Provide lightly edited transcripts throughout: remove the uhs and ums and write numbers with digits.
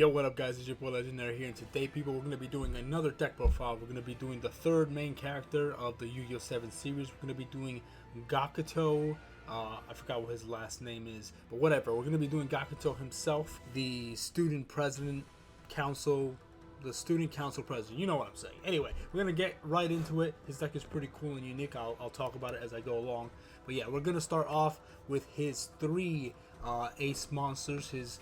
Yo, what up guys, it's your boy Legendary here, and today people, we're going to be doing another deck profile. We're going to be doing the third main character of the Yu-Gi-Oh! 7 series. We're going to be doing Gakuto, I forgot what his last name is, but whatever. We're going to be doing Gakuto himself, the student president council, the student council president, you know what I'm saying. Anyway, we're going to get right into it. His deck is pretty cool and unique. I'll talk about it as I go along. But yeah, we're going to start off with his three ace monsters, his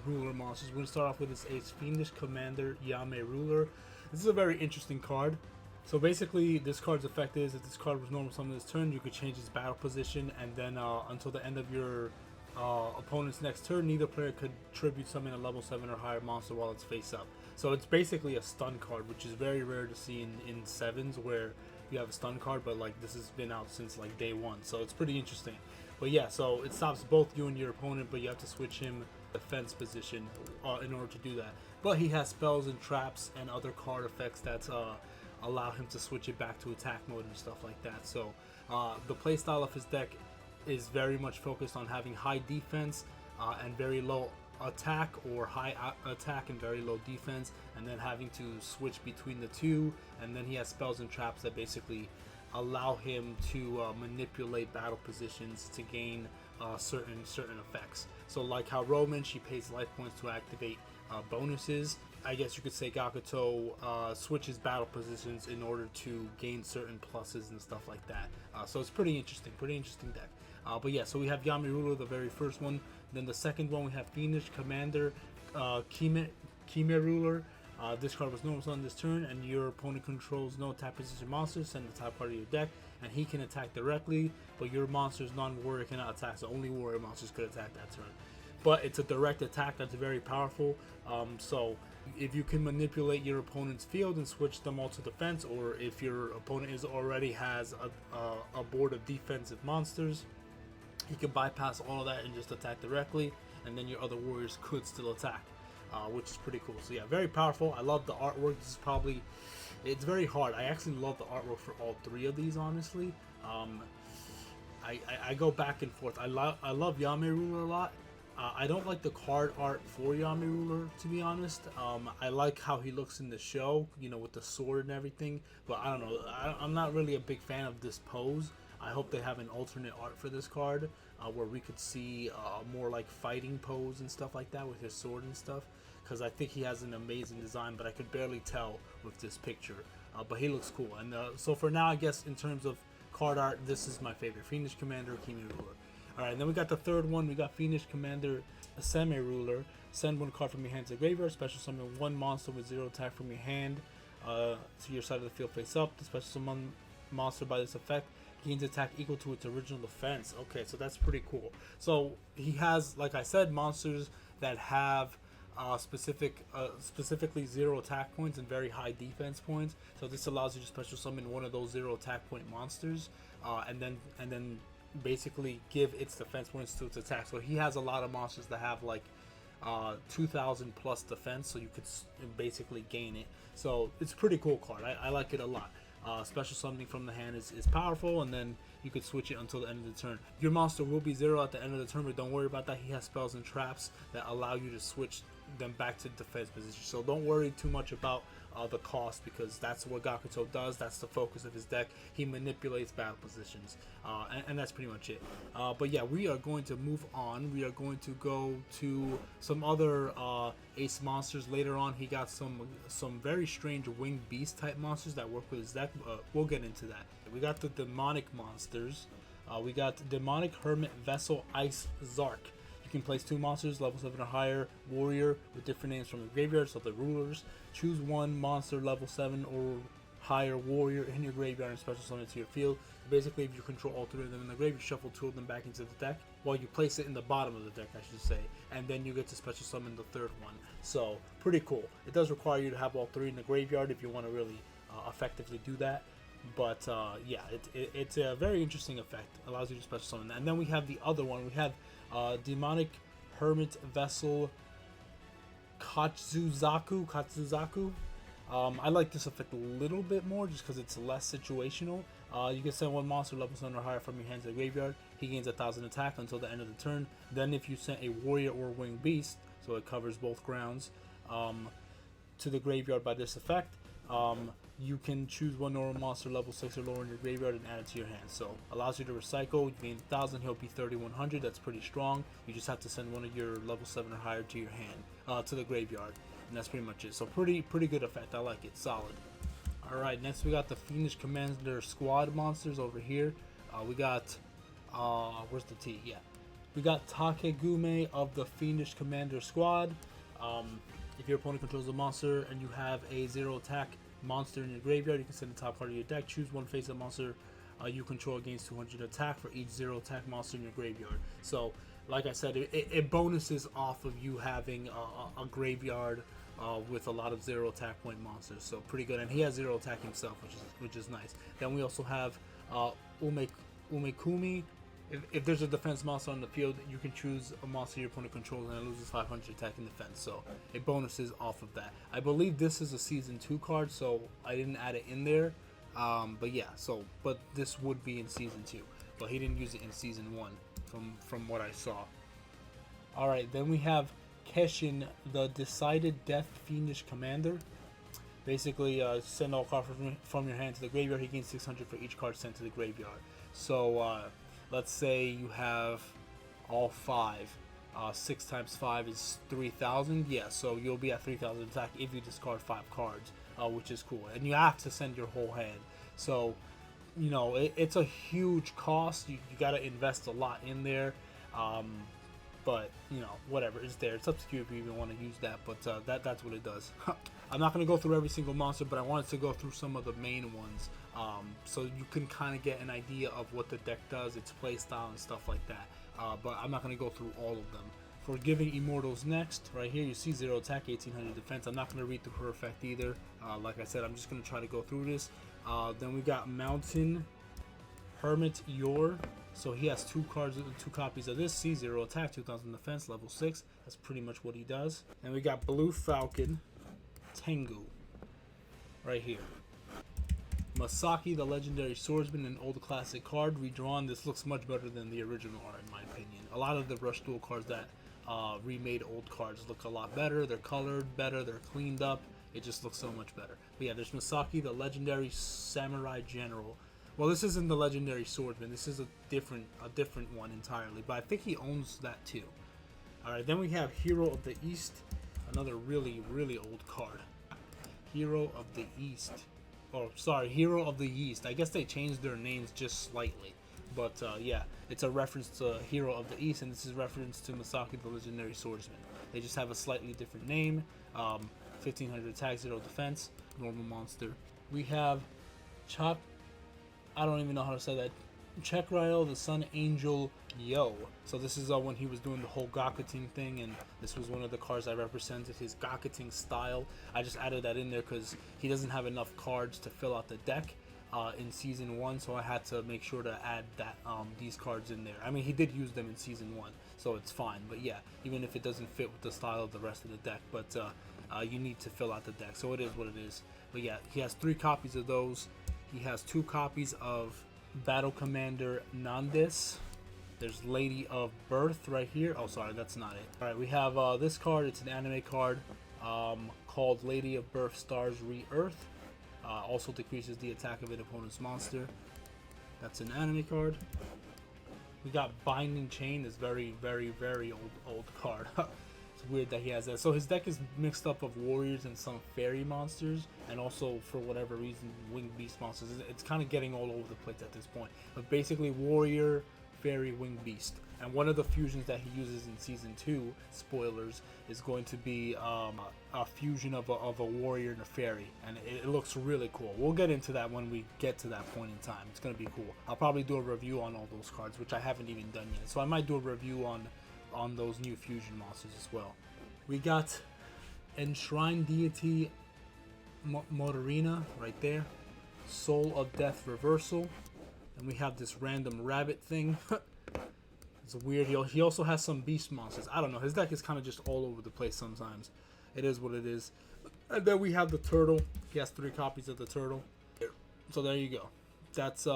ruler monsters. We're going to start off with his ace Fiendish Commander, Yameruler. This is a very interesting card. So basically, this card's effect is, if this card was normal summon this turn, you could change its battle position, and then until the end of your opponent's next turn, neither player could tribute summon a level 7 or higher monster while it's face up. So it's basically a stun card, which is very rare to see in 7s where you have a stun card, but like this has been out since like day 1, so it's pretty interesting. But yeah, so it stops both you and your opponent, but you have to switch him defense position in order to do that. But he has spells and traps and other card effects that allow him to switch it back to attack mode and stuff like that. So the playstyle of his deck is very much focused on having high defense and very low attack, or high attack and very low defense, and then having to switch between the two. And then he has spells and traps that basically allow him to manipulate battle positions to gain certain effects. So like how Roman, she pays life points to activate bonuses. I guess you could say Gakuto switches battle positions in order to gain certain pluses and stuff like that. So it's pretty interesting deck. But yeah, so we have Yameruler, the very first one. Then the second one, we have Fiendish Commander, Kimeruler. This card was normal on this turn, and your opponent controls no attack position monsters. Send the top card of your deck, and he can attack directly, but your monster's non-warrior cannot attack, so only warrior monsters could attack that turn. But it's a direct attack that's very powerful. So if you can manipulate your opponent's field and switch them all to defense, or if your opponent already has a board of defensive monsters, he can bypass all of that and just attack directly, and then your other warriors could still attack. Which is pretty cool. So yeah, very powerful. I love the artwork. This is probably, it's very hard. I actually love the artwork for all three of these, honestly. I go back and forth. I love Yameruler a lot. I don't like the card art for Yameruler, to be honest. I like how he looks in the show, you know, with the sword and everything, but I don't know, I'm not really a big fan of this pose. I hope they have an alternate art for this card where we could see more like fighting pose and stuff like that with his sword and stuff, because I think he has an amazing design, but I could barely tell with this picture. But he looks cool. And so for now, I guess in terms of card art, this is my favorite, Fiendish Commander, Kimeruler. Alright, and then we got the third one. We got Fiendish Commander, Semeruler. Send one card from your hand to the graveyard. Special summon one monster with 0 attack from your hand to your side of the field face up. The special summon monster by this effect gains attack equal to its original defense. Okay, so that's pretty cool. So he has, like I said, monsters that have specifically 0 attack points and very high defense points. So this allows you to special summon one of those 0 attack point monsters, and then basically give its defense points to its attack. So he has a lot of monsters that have like 2,000 plus defense, so you could basically gain it. So it's a pretty cool card. I like it a lot. Special summoning from the hand is powerful, and then you could switch it until the end of the turn. Your monster will be 0 at the end of the turn, but don't worry about that. He has spells and traps that allow you to switch them back to defense position. So don't worry too much about the cost, because that's what Gakuto does. That's the focus of his deck. He manipulates battle positions, and that's pretty much it. But yeah, we are going to move on. We are going to go to some other ace monsters later on. He got some very strange winged beast type monsters that work with his deck. We'll get into that. We got the demonic monsters. We got demonic hermit vessel Icezark. You can place 2 monsters, level 7 or higher, warrior, with different names from the graveyard, so the rulers. Choose 1 monster, level 7 or higher warrior in your graveyard and special summon it to your field. Basically, if you control all 3 of them in the graveyard, shuffle 2 of them back into the deck. Well, you place it in the bottom of the deck, I should say, and then you get to special summon the 3rd one. So, pretty cool. It does require you to have all 3 in the graveyard if you want to really effectively do that. But yeah, it's a very interesting effect. Allows you to special summon that. And then we have the other one. We have demonic hermit vessel Kachzuzaku. I like this effect a little bit more just because it's less situational. You can send one monster level 7 or higher from your hand to the graveyard. He gains 1,000 attack until the end of the turn. Then if you send a warrior or winged beast, so it covers both grounds, to the graveyard by this effect, you can choose one normal monster level 6 or lower in your graveyard and add it to your hand. So allows you to recycle. You gain 1,000, he'll be 3,100. That's pretty strong. You just have to send one of your level 7 or higher to your hand, to the graveyard, and that's pretty much it. So pretty good effect. I like it. Solid. Alright, next we got the Fiendish Commander squad monsters over here. We got, where's the T? Yeah. We got Takegumi of the Fiendish Commander squad. If your opponent controls a monster and you have a 0 attack monster in your graveyard, you can send the top card of your deck. Choose one face-up monster you control against 200 attack for each 0 attack monster in your graveyard. So, like I said, it bonuses off of you having a graveyard with a lot of 0 attack point monsters, so pretty good. And he has 0 attack himself, which is nice. Then we also have Umekumi. If there's a defense monster on the field, you can choose a monster your opponent controls and it loses 500 attack and defense, so it bonuses off of that. I believe this is a season 2 card, so I didn't add it in there. But yeah, but this would be in season 2, but he didn't use it in season 1 from what I saw. Alright, then we have Kesshin, the Decided Death Fiendish Commander. Basically, send all cards from your hand to the graveyard. He gains 600 for each card sent to the graveyard. So, let's say you have all 5. 6 times 5 is 3,000. Yeah, so you'll be at 3,000 attack if you discard 5 cards, which is cool. And you have to send your whole hand. So, you know, it's a huge cost. You got to invest a lot in there. But, you know, whatever, it's there. It's up to you if you even want to use that, but that's what it does. I'm not going to go through every single monster, but I wanted to go through some of the main ones, so you can kind of get an idea of what the deck does, its play style, and stuff like that. But I'm not going to go through all of them. For giving Immortals next, right here, you see 0 attack, 1,800 defense. I'm not going to read through her effect either. Like I said, I'm just going to try to go through this. Then we got Mountain Hermit Yur. So he has 2 copies of this. See, 0 attack, 2,000 defense, level 6. That's pretty much what he does. And we got Blue Falcon Tengu right here. Masaki, the legendary swordsman, an old classic card, redrawn. This looks much better than the original art, in my opinion. A lot of the Rush Duel cards that remade old cards look a lot better. They're colored better. They're cleaned up. It just looks so much better. But yeah, there's Masaki, the legendary samurai general. Well, this isn't the legendary swordsman. This is a different one entirely. But I think he owns that too. Alright, then we have Hero of the East. Another really old card. Hero of the East. Oh, sorry, Hero of the Yeast. I guess they changed their names just slightly. But yeah, it's a reference to Hero of the East, and this is reference to Masaki, the legendary swordsman. They just have a slightly different name. 1,500 attack, 0 defense. Normal monster. We have I don't even know how to say that. Checkrael the Sun Angel Yo. So this is when he was doing the whole Gakuto thing, and this was one of the cards that represented his Gakuto style. I just added that in there because he doesn't have enough cards to fill out the deck in season 1, so I had to make sure to add that these cards in there. I mean, he did use them in season 1, so it's fine. But yeah, even if it doesn't fit with the style of the rest of the deck, but you need to fill out the deck, so it is what it is. But yeah, he has 3 copies of those. He has 2 copies of Battle Commander Nandes. There's Lady of Birth right here. Oh, sorry, that's not it. Alright, we have this card. It's an anime card called Lady of Birth Stars Re-Earth. Also decreases the attack of an opponent's monster. That's an anime card. We got Binding Chain. This very old card. It's weird that he has that. So his deck is mixed up of warriors and some fairy monsters, and also for whatever reason winged beast monsters. It's kind of getting all over the place at this point. But basically warrior, fairy, winged beast. And one of the fusions that he uses in season 2, spoilers, is going to be a fusion of a warrior and a fairy, and it looks really cool. We'll get into that when we get to that point in time. It's going to be cool. I'll probably do a review on all those cards, which I haven't even done yet. So I might do a review on those new fusion monsters as well. We got Enshrined Deity Motorina right there. Soul of Death Reversal. And we have this random rabbit thing. It's weird. He also has some beast monsters. I don't know. His deck is kind of just all over the place sometimes. It is what it is. And then we have the turtle. He has 3 copies of the turtle. So there you go. that's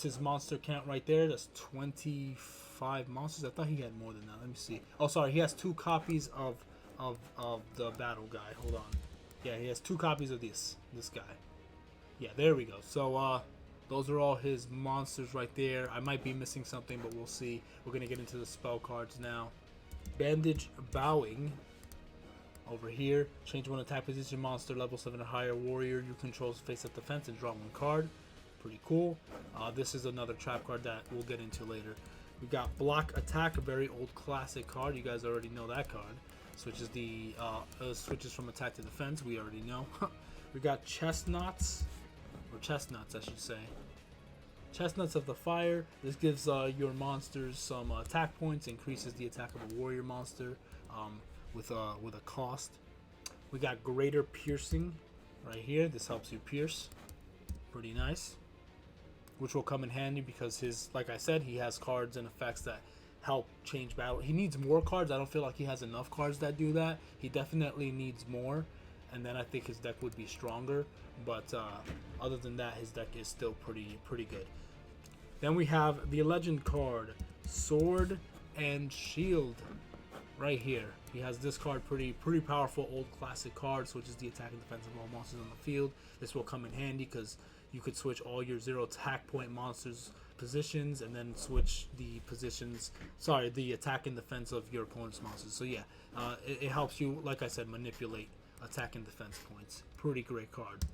his monster count right there. That's 25 monsters. I thought he had more than that. Let me see. Oh, sorry. He has 2 copies of the battle guy. Hold on. Yeah, he has 2 copies of this guy. Yeah, there we go. So those are all his monsters right there. I might be missing something, but we'll see. We're gonna get into the spell cards now. Bandage Bowing. Over here, change one attack position monster level 7 or higher warrior you control face up defense and draw 1 card. Pretty cool. This is another trap card that we'll get into later. We got Block Attack, a very old classic card. You guys already know that card. Switches from attack to defense. We already know. We got Chestnuts, or Chestnuts, I should say. Chestnuts of the Fire. This gives your monsters some attack points, increases the attack of a warrior monster with a cost. We got Greater Piercing right here. This helps you pierce. Pretty nice. Which will come in handy because like I said, he has cards and effects that help change battle. He needs more cards. I don't feel like he has enough cards that do that. He definitely needs more, and then I think his deck would be stronger. But other than that, his deck is still pretty good. Then we have the legend card, Sword and Shield, right here. He has this card, pretty powerful old classic card, switches the attack and defense of all monsters on the field. This will come in handy because you could switch all your 0 attack point monsters positions and then switch the attack and defense of your opponent's monsters. So yeah, it helps you, like I said, manipulate attack and defense points. Pretty great card.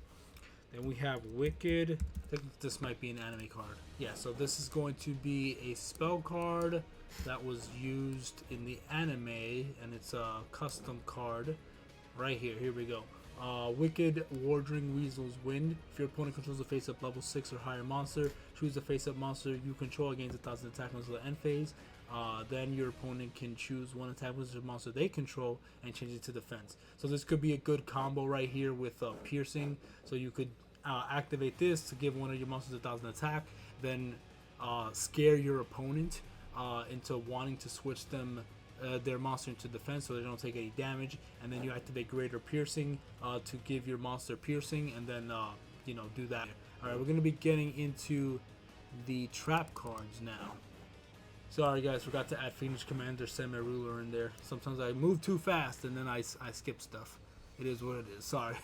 Then we have Wicked. I think this might be an anime card. Yeah, so this is going to be a spell card that was used in the anime, and it's a custom card right here. Here we go. Wicked Wardring Weasel's Wind. If your opponent controls a face-up level 6 or higher monster, choose a face-up monster you control against 1,000 attack until the end phase. Then your opponent can choose 1 attack position monster they control and change it to defense. So this could be a good combo right here with piercing. So you could activate this to give one of your monsters 1,000 attack, then scare your opponent into wanting to switch their monster into defense so they don't take any damage, and then you activate Greater Piercing to give your monster piercing, and then do that. Alright, we're going to be getting into the trap cards now. Sorry guys, forgot to add Fiendish Commander Semeruler in there. Sometimes I move too fast and then I skip stuff. It is what it is. Sorry.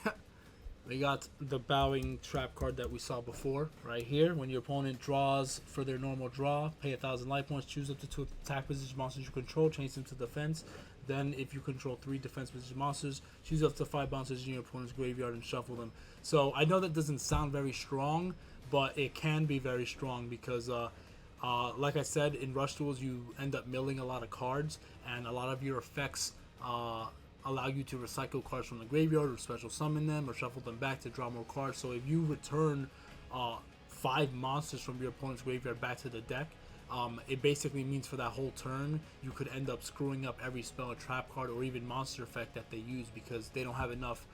We got the Bowing trap card that we saw before right here. When your opponent draws for their normal draw, pay 1,000 life points, choose up to 2 attack position monsters you control, change them to defense. Then if you control 3 defense position monsters, choose up to 5 monsters in your opponent's graveyard and shuffle them. So I know that doesn't sound very strong, but it can be very strong because like I said, in Rush Duels you end up milling a lot of cards, and a lot of your effects allow you to recycle cards from the graveyard or special summon them or shuffle them back to draw more cards. So if you return 5 monsters from your opponent's graveyard back to the deck, it basically means for that whole turn you could end up screwing up every spell or trap card or even monster effect that they use because they don't have enough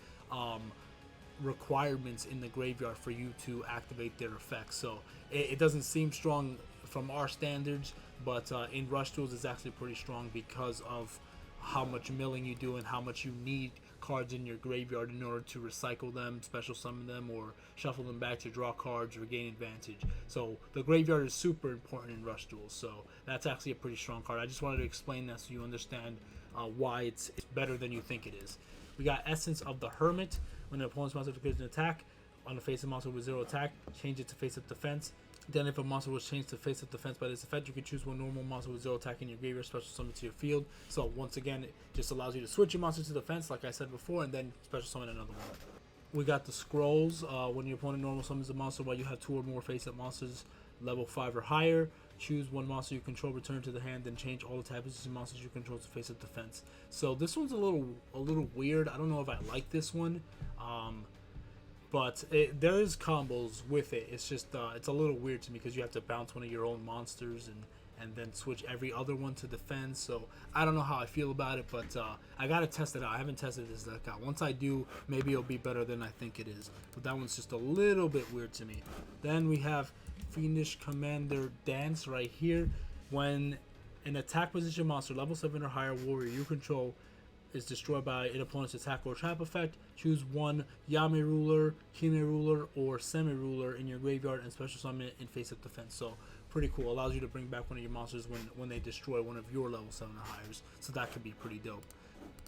requirements in the graveyard for you to activate their effects. So it doesn't seem strong from our standards, but in Rush Duels it's actually pretty strong because of how much milling you do and how much you need cards in your graveyard in order to recycle them, special summon them, or shuffle them back to draw cards or gain advantage. So the graveyard is super important in Rush Duels, so that's actually a pretty strong card. I just wanted to explain that so you understand why it's better than you think it is. We got Essence of the Hermit. When an opponent's monster declares an attack on a face-up monster with 0 attack, change it to face-up defense. Then if a monster was changed to face-up defense by this effect, you can choose 1 normal monster with 0 attack in your graveyard, special summon to your field. So once again, it just allows you to switch your monster to defense, like I said before, and then special summon another one. We got the Scrolls. When your opponent normal summons a monster while you have 2 or more face-up monsters level 5 or higher, choose 1 monster you control, return to the hand, then change all the type of monsters you control to face-up defense. So this one's a little weird. I don't know if I like this one. But there is combos with it. It's just it's a little weird to me because you have to bounce one of your own monsters and then switch every other one to defense. So I don't know how I feel about it, but I gotta test it out. I haven't tested this deck out. Once I do, maybe it'll be better than I think it is. But that one's just a little bit weird to me. Then we have Fiendish Commander Dance right here. When an attack position monster level 7 or higher warrior you control is destroyed by an opponent's attack or trap effect, choose one Yameruler, Kimeruler, or Semeruler in your graveyard and special summon it in face-up defense. So pretty cool. Allows you to bring back one of your monsters when they destroy one of your level 7 or higher. So that could be pretty dope.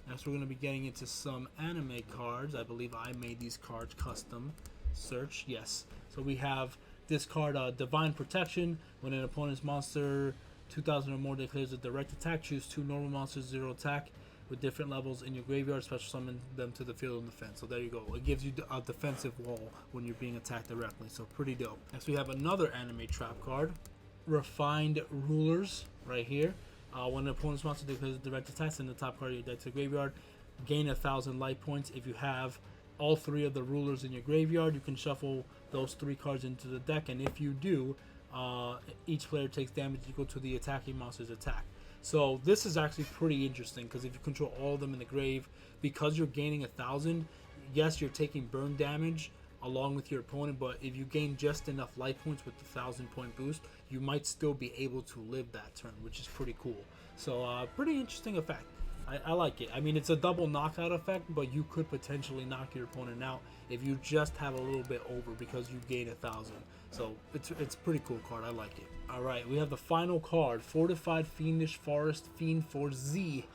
Next, we're going to be getting into some anime cards. I believe I made these cards custom. Search, yes. So we have this card, Divine Protection. When an opponent's monster 2,000 or more declares a direct attack, choose 2 normal monsters, 0 attack, with different levels in your graveyard, special summon them to the field of defense. So there you go. It gives you a defensive wall when you're being attacked directly. So pretty dope. Next, we have another anime trap card, Refined Rulers, right here. When an opponent's monster declares a direct attack, send the top card of your deck to the graveyard. Gain 1,000 life points. If you have all 3 of the rulers in your graveyard, you can shuffle those 3 cards into the deck, and if you do, each player takes damage equal to the attacking monster's attack. So this is actually pretty interesting because if you control all of them in the grave, because you're gaining 1,000, yes, you're taking burn damage along with your opponent, but if you gain just enough life points with the 1,000-point boost, you might still be able to live that turn, which is pretty cool. So pretty interesting effect. I like it. I mean, it's a double knockout effect, but you could potentially knock your opponent out if you just have a little bit over because you gain 1,000. So it's pretty cool card. I like it. All right, we have the final card, Fortified Fiendish Forest Fiend for Z.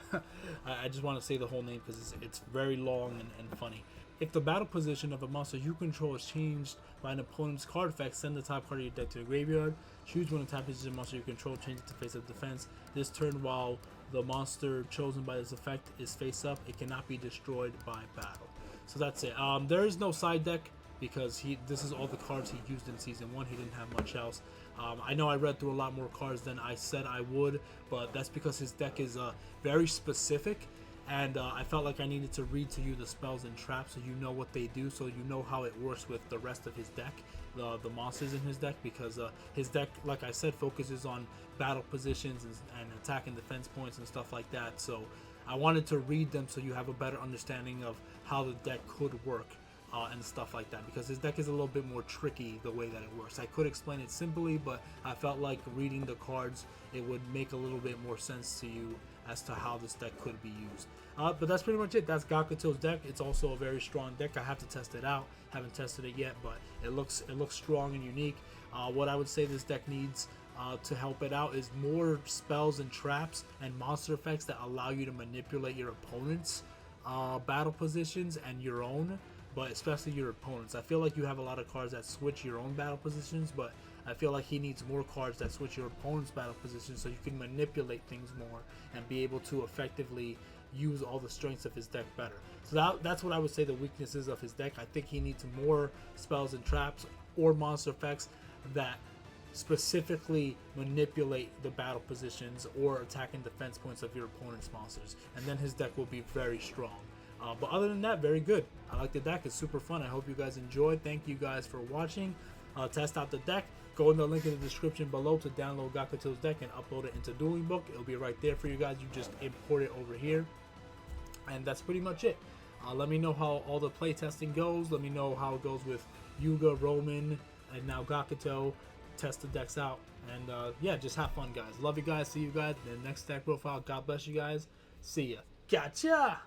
I just want to say the whole name because it's very long and funny. If the battle position of a monster you control is changed by an opponent's card effect, send the top card of your deck to the graveyard. Choose one attack position monster you control, change it to face-up defense. This turn, while the monster chosen by this effect is face-up, it cannot be destroyed by battle. So that's it. There is no side deck because this is all the cards he used in Season 1. He didn't have much else. I know I read through a lot more cards than I said I would, but that's because his deck is very specific. And I felt like I needed to read to you the spells and traps so you know what they do, so you know how it works with the rest of his deck, the monsters in his deck, because his deck, like I said, focuses on battle positions and attack and defense points and stuff like that. So I wanted to read them so you have a better understanding of how the deck could work and stuff like that, because his deck is a little bit more tricky the way that it works. I could explain it simply, but I felt like reading the cards, it would make a little bit more sense to you as to how this deck could be used. But that's pretty much it. That's Gakuto's deck. It's also a very strong deck. I have to test it out. Haven't tested it yet, but it looks strong and unique. What I would say this deck needs to help it out is more spells and traps and monster effects that allow you to manipulate your opponent's battle positions and your own, but especially your opponents. I feel like you have a lot of cards that switch your own battle positions, but I feel like he needs more cards that switch your opponent's battle position so you can manipulate things more and be able to effectively use all the strengths of his deck better. So that's what I would say the weaknesses of his deck. I think he needs more spells and traps or monster effects that specifically manipulate the battle positions or attack and defense points of your opponent's monsters, and then his deck will be very strong. But other than that, very good. I like the deck. It's super fun. I hope you guys enjoyed. Thank you guys for watching. Test out the deck. Go in the link in the description below to download Gakuto's deck and upload it into Dueling Book. It'll be right there for you guys. You just import it over here. And that's pretty much it. Let me know how all the play testing goes. Let me know how it goes with Yuga, Roman, and now Gakuto. Test the decks out. And yeah, just have fun, guys. Love you guys. See you guys in the next deck profile. God bless you guys. See ya. Gotcha!